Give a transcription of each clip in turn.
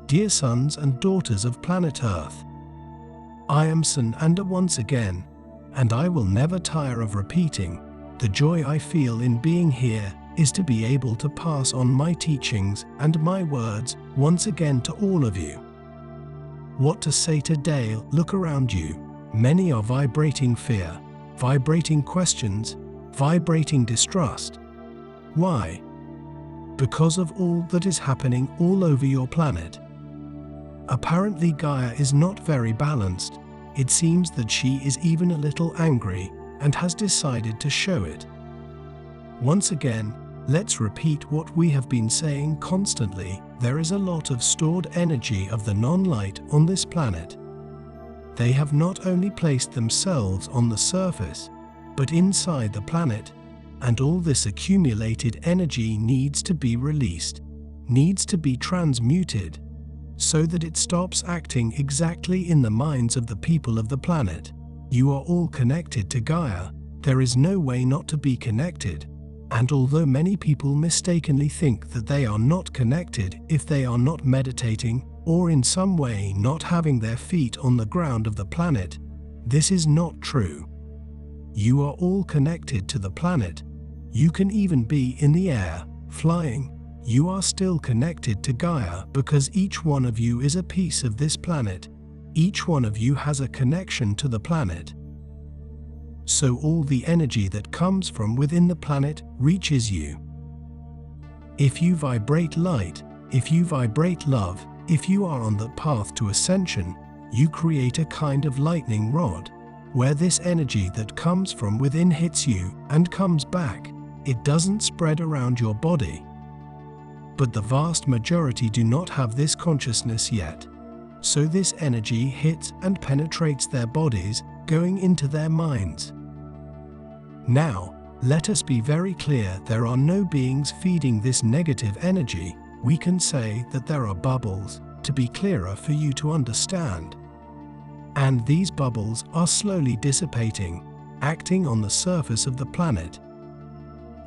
Dear sons and daughters of planet Earth, I am Sananda once again, and I will never tire of repeating, the joy I feel in being here is to be able to pass on my teachings and my words once again to all of you. What to say today? Look around you. Many are vibrating fear, vibrating questions, vibrating distrust. Why? Because of all that is happening all over your planet. Apparently Gaia is not very balanced. It seems that she is even a little angry and has decided to show it. Once again, let's repeat what we have been saying constantly. There is a lot of stored energy of the non-light on this planet. They have not only placed themselves on the surface, but inside the planet, and all this accumulated energy needs to be released, needs to be transmuted, so that it stops acting exactly in the minds of the people of the planet. You are all connected to Gaia. There is no way not to be connected. And although many people mistakenly think that they are not connected if they are not meditating or in some way not having their feet on the ground of the planet, this is not true. You are all connected to the planet. You can even be in the air, flying. You are still connected to Gaia because each one of you is a piece of this planet. Each one of you has a connection to the planet. So all the energy that comes from within the planet reaches you. If you vibrate light, if you vibrate love, if you are on the path to ascension, you create a kind of lightning rod, where this energy that comes from within hits you and comes back. It doesn't spread around your body. But the vast majority do not have this consciousness yet. So this energy hits and penetrates their bodies, going into their minds. Now, let us be very clear, there are no beings feeding this negative energy. We can say that there are bubbles, to be clearer for you to understand. And these bubbles are slowly dissipating, acting on the surface of the planet.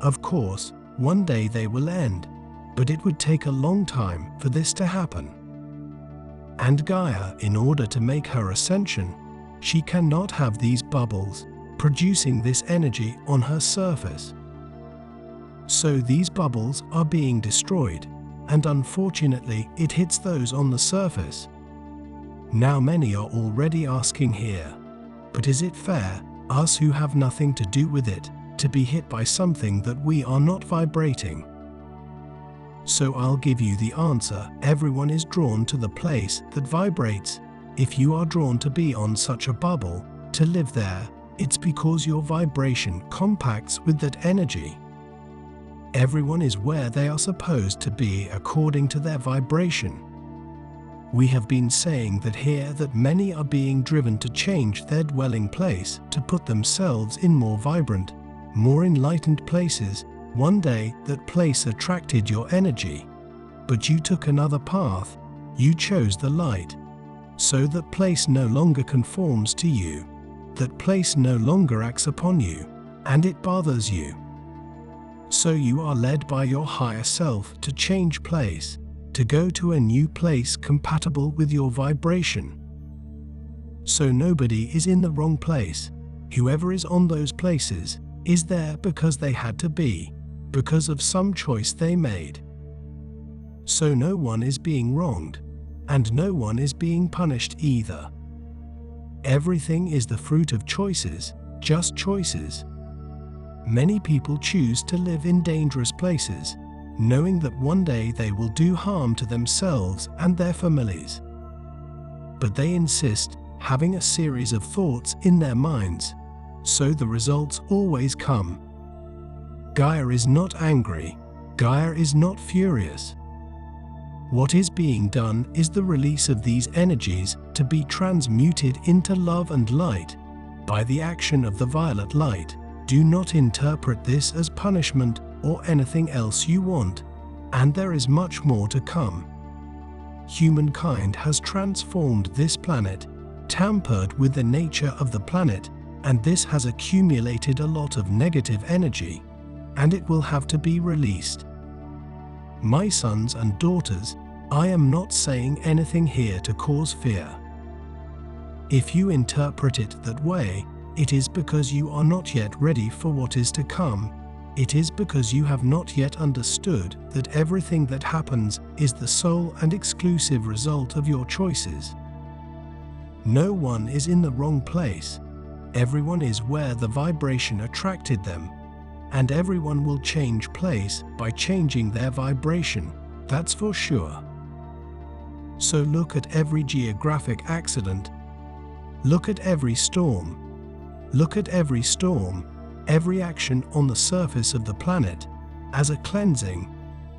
Of course, one day they will end, but it would take a long time for this to happen. And Gaia, in order to make her ascension, she cannot have these bubbles producing this energy on her surface. So these bubbles are being destroyed, and unfortunately it hits those on the surface. Now many are already asking here, but is it fair, us who have nothing to do with it, to be hit by something that we are not vibrating? So I'll give you the answer. Everyone is drawn to the place that vibrates. If you are drawn to be on such a bubble, to live there, it's because your vibration compacts with that energy. Everyone is where they are supposed to be according to their vibration. We have been saying that here that many are being driven to change their dwelling place to put themselves in more vibrant, more enlightened places. One day that place attracted your energy, but you took another path. You chose the light. So that place no longer conforms to you. That place no longer acts upon you, and it bothers you. So you are led by your higher self to change place, to go to a new place compatible with your vibration. So nobody is in the wrong place. Whoever is on those places is there because they had to be, because of some choice they made. So no one is being wronged, and no one is being punished either. Everything is the fruit of choices, just choices. Many people choose to live in dangerous places, knowing that one day they will do harm to themselves and their families. But they insist, having a series of thoughts in their minds, so the results always come. Gaia is not angry. Gaia is not furious. What is being done is the release of these energies to be transmuted into love and light by the action of the violet light. Do not interpret this as punishment or anything else you want, and there is much more to come. Humankind has transformed this planet, tampered with the nature of the planet, and this has accumulated a lot of negative energy, and it will have to be released. My sons and daughters, I am not saying anything here to cause fear. If you interpret it that way, it is because you are not yet ready for what is to come. It is because you have not yet understood that everything that happens is the sole and exclusive result of your choices. No one is in the wrong place. Everyone is where the vibration attracted them. And everyone will change place by changing their vibration, that's for sure. So look at every geographic accident. Look at every storm. Look at every storm, every action on the surface of the planet, as a cleansing,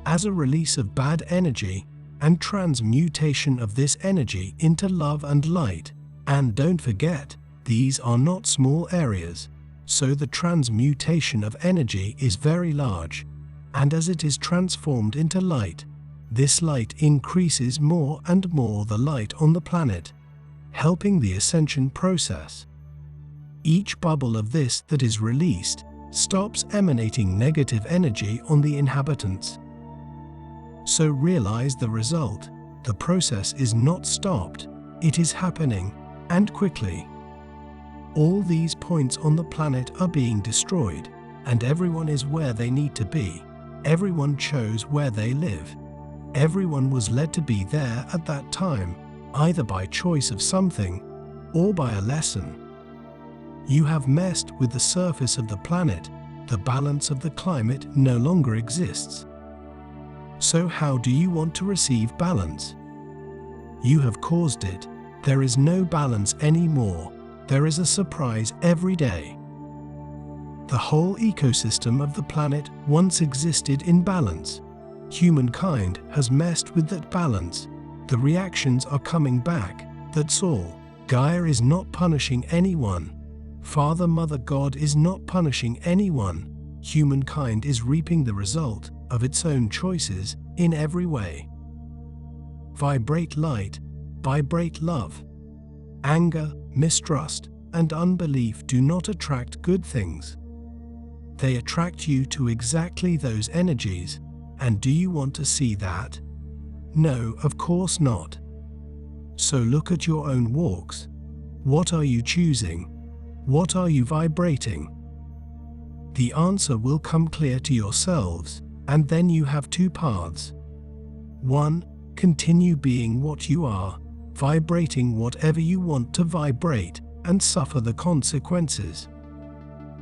as a release of bad energy, and transmutation of this energy into love and light. And don't forget, these are not small areas, so the transmutation of energy is very large, and as it is transformed into light, this light increases more and more the light on the planet, helping the ascension process. Each bubble of this that is released stops emanating negative energy on the inhabitants. So realize the result. The process is not stopped, it is happening, and quickly. All these points on the planet are being destroyed, and everyone is where they need to be. Everyone chose where they live. Everyone was led to be there at that time, either by choice of something, or by a lesson. You have messed with the surface of the planet. The balance of the climate no longer exists. So how do you want to receive balance? You have caused it. There is no balance anymore. There is a surprise every day. The whole ecosystem of the planet once existed in balance. Humankind has messed with that balance. The reactions are coming back. That's all. Gaia is not punishing anyone. Father, Mother, God is not punishing anyone. Humankind is reaping the result of its own choices in every way. Vibrate light, vibrate love. Anger, mistrust, and unbelief do not attract good things. They attract you to exactly those energies. And do you want to see that? No, of course not. So look at your own walks. What are you choosing? What are you vibrating? The answer will come clear to yourselves, and then you have two paths. 1. Continue being what you are, vibrating whatever you want to vibrate, and suffer the consequences.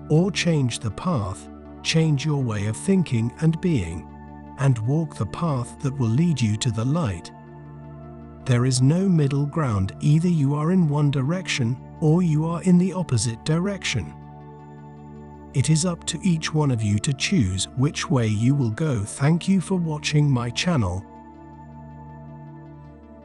Or change the path, change your way of thinking and being, and walk the path that will lead you to the light. There is no middle ground. Either you are in one direction or you are in the opposite direction. It is up to each one of you to choose which way you will go. Thank you for watching my channel.